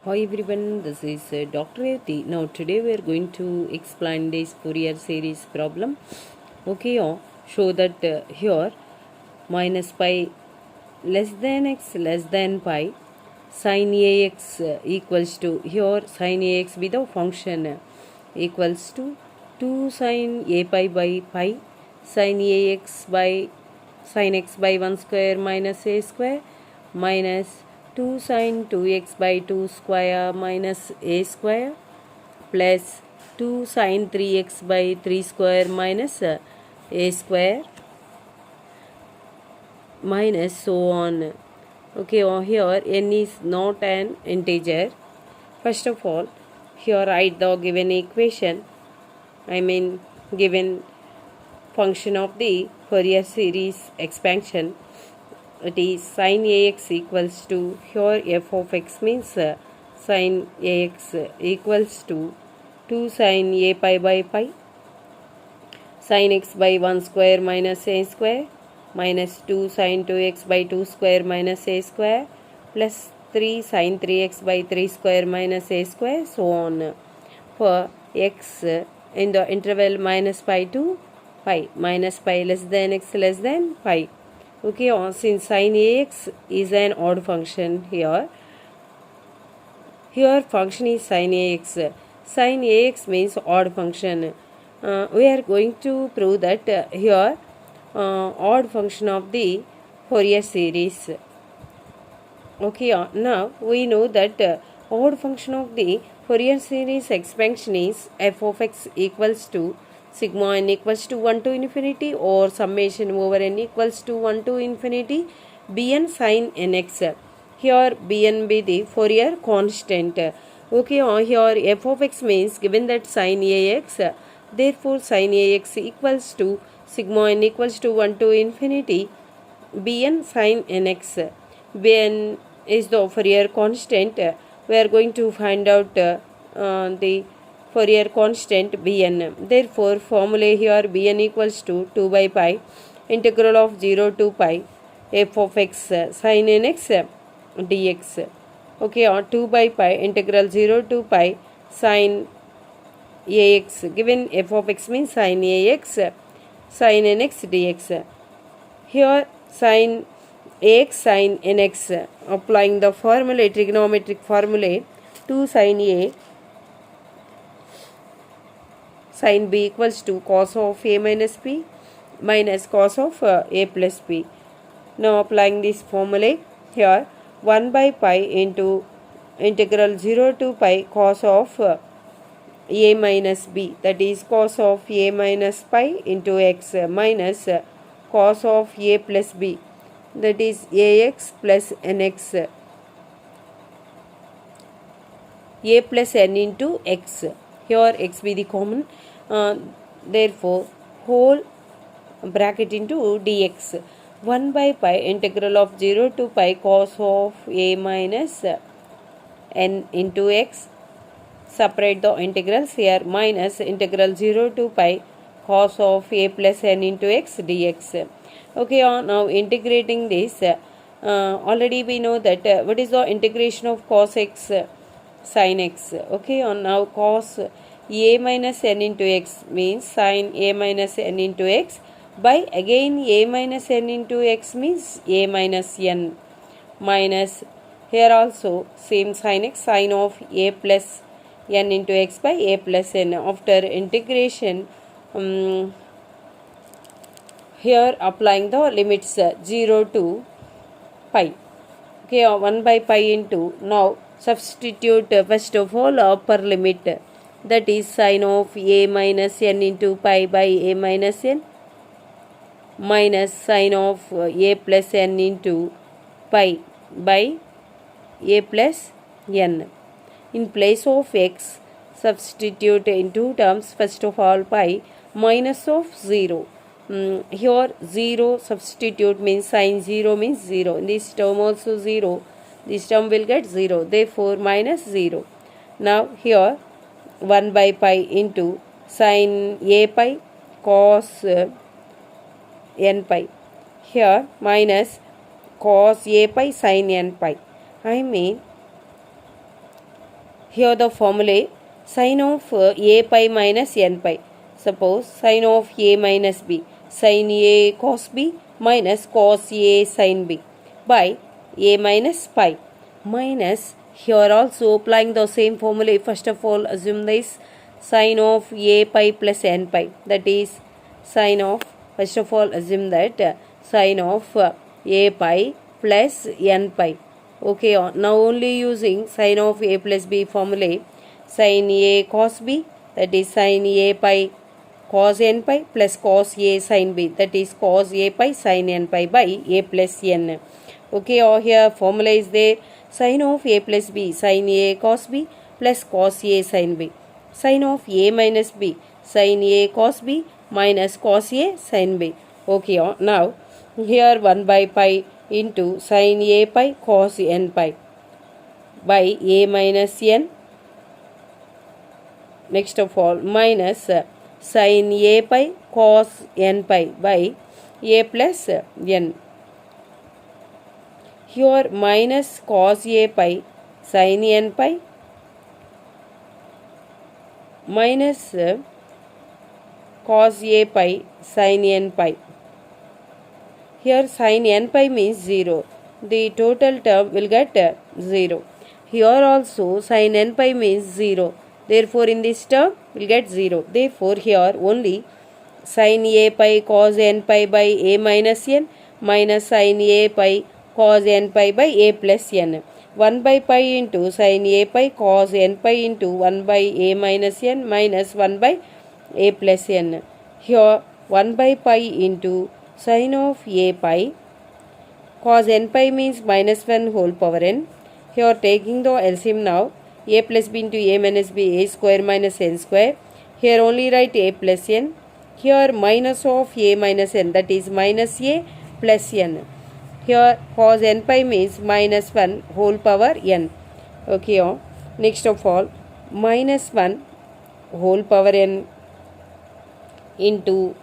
Hi everyone, this is Dr. Yati. Now today we are going to explain this Fourier series problem. Okay, show that here minus pi less than x less than pi sin ax equals to here sin ax with the function equals to 2 sin a pi by pi sin ax by sin x by 1 square minus a square minus 2 sin 2x by 2 square minus a square plus 2 sin 3x by 3 square minus a square minus so on. Okay, here n is not an integer. First of all, here write the given equation, given function of the Fourier series expansion. It is sin ax equals to, here f of x means sin ax equals to 2 sin a pi by pi sin x by 1 square minus a square minus 2 sin 2x by 2 square minus a square plus 3 sin 3x by 3 square minus a square, so on. For x in the interval minus pi to pi, minus pi less than x less than pi. Okay, since sin ax is an odd function here function is sin ax. Sin ax means odd function. We are going to prove that here odd function of the Fourier series. Okay, now we know that odd function of the Fourier series expansion is f of x equals to sigma n equals to 1 to infinity or summation over n equals to 1 to infinity bn sin nx. Here bn be the Fourier constant. Okay, here f of x means given that sin ax, therefore sin ax equals to sigma n equals to 1 to infinity bn sin nx. Bn is the Fourier constant. We are going to find out the Fourier constant bn. Therefore, formula here bn equals to 2 by pi integral of 0 to pi f of x sin nx dx. Okay, 2 by pi integral 0 to pi sin ax. Given f of x means sin ax sin nx dx. Here sin ax sin nx, applying the formula, trigonometric formula, 2 sin a sin b equals to cos of a minus b minus cos of a plus b. Now applying this formula here 1 by pi into integral 0 to pi cos of a minus b, that is cos of a minus pi into x minus cos of a plus b, that is ax plus nx, a plus n into x. Here x be the common, therefore whole bracket into dx. 1 by pi integral of 0 to pi cos of a minus n into x. Separate the integrals here, minus integral 0 to pi cos of a plus n into x dx. Okay, now integrating this, already we know that what is the integration of cos x sin x. Okay, now cos a minus n into x means sin a minus n into x by again a minus n into x means a minus n minus here also same sin x sin of a plus n into x by a plus n. After integration, here applying the limits 0 to pi. Okay, 1 by pi into, now substitute first of all upper limit, that is sin of a minus n into pi by a minus n minus sin of a plus n into pi by a plus n. In place of x, substitute in two terms, first of all pi minus of 0. Here 0 substitute means sin 0 means 0. In this term also 0. This term will get 0. Therefore minus 0. Now here 1 by pi into sin a pi cos n pi. Here minus cos a pi sin n pi. Here the formulae sin of a pi minus n pi. Suppose sin of a minus b, sin a cos b minus cos a sin b by a minus pi minus, here also applying the same formula. First of all, assume this sin of a pi plus n pi, that is sin of, first of all assume that sin of a pi plus n pi. Okay, now only using sin of a plus b formula, sin a cos b, that is sin a pi cos n pi plus cos a sin b, that is cos a pi sin n pi by a plus n. Okay, or here formula is there, sin of a plus b sin a cos b plus cos a sin b, sin of a minus b sin a cos b minus cos a sin b. Okay, now here 1 by pi into sin a pi cos n pi by a minus n, next of all minus sin a pi cos n pi by a plus n. Here minus cos a pi sin n pi minus cos a pi sin n pi. Here sin n pi means 0. The total term will get 0. Here also sin n pi means 0. Therefore in this term will get 0. Therefore here only sin a pi cos n pi by a minus n minus sin a pi cos n pi by a plus n. 1 by pi into sin a pi cos n pi into 1 by a minus n minus 1 by a plus n. Here 1 by pi into sin of a pi cos n pi means minus 1 whole power n. Here taking the LCM now, a plus b into a minus b, a square minus n square. Here only write a plus n. Here minus of a minus n, that is minus a plus n. Here cos n pi means minus 1 whole power n. Okay, next of all minus 1 whole power n into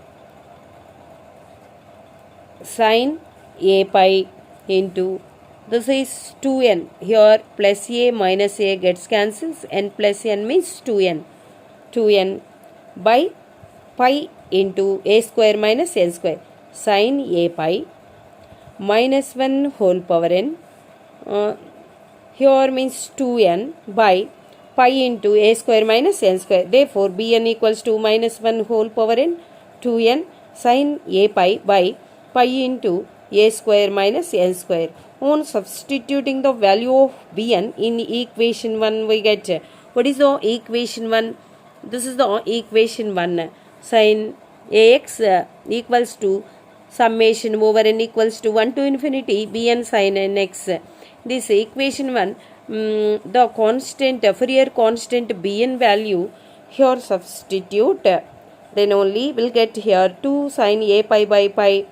sin a pi into, this is 2n. Here plus a minus a gets cancels, n plus n means 2n. 2n by pi into a square minus n square, sin a pi minus 1 whole power n. Here means 2n by pi into a square minus n square. Therefore bn equals to minus 1 whole power n, 2n sin a pi by pi into a square minus n square. On substituting the value of bn in equation 1, we get, what is the equation 1? This is the equation 1. Sin ax equals to summation over n equals to 1 to infinity bn sin nx. This equation 1, the constant, Fourier constant bn value here substitute, then only will get here 2 sin a pi by pi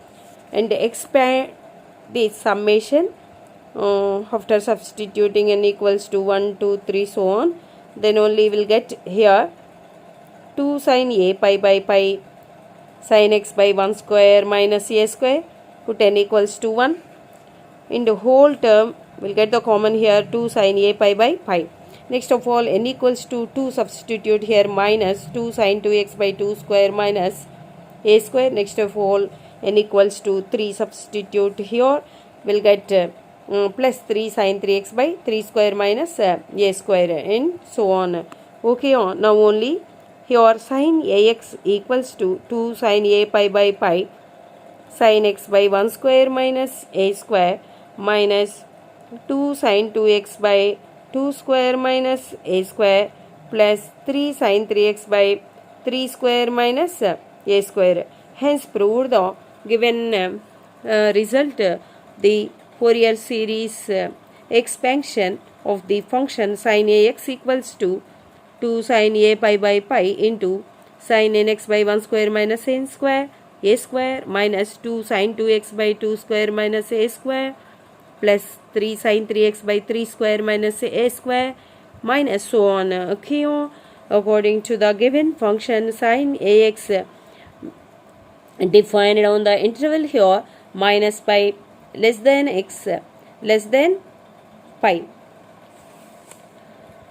and expand the summation after substituting n equals to 1, 2, 3 so on, then only will get here 2 sin a pi by pi sin x by 1 square minus a square, put n equals to 1. In the whole term we'll get the common here 2 sin a pi by pi. Next of all n equals to 2 substitute here, minus 2 sin 2x by 2 square minus a square. Next of all n equals to 3 substitute here, we'll get plus 3 sin 3x by 3 square minus a square and so on. Okay, now only here sin ax equals to 2 sin a pi by pi sin x by 1 square minus a square minus 2 sin 2x by 2 square minus a square plus 3 sin 3x by 3 square minus a square. Hence proved the given result, the Fourier series expansion of the function sin ax equals to 2 sin a pi by pi into sin nx by 1 square minus n square a square minus 2 sin 2x by 2 square minus a square plus 3 sin 3x by 3 square minus a square minus so on. Okay, according to the given function sin ax defined on the interval here minus pi less than x less than pi.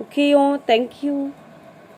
Okay, oh, thank you.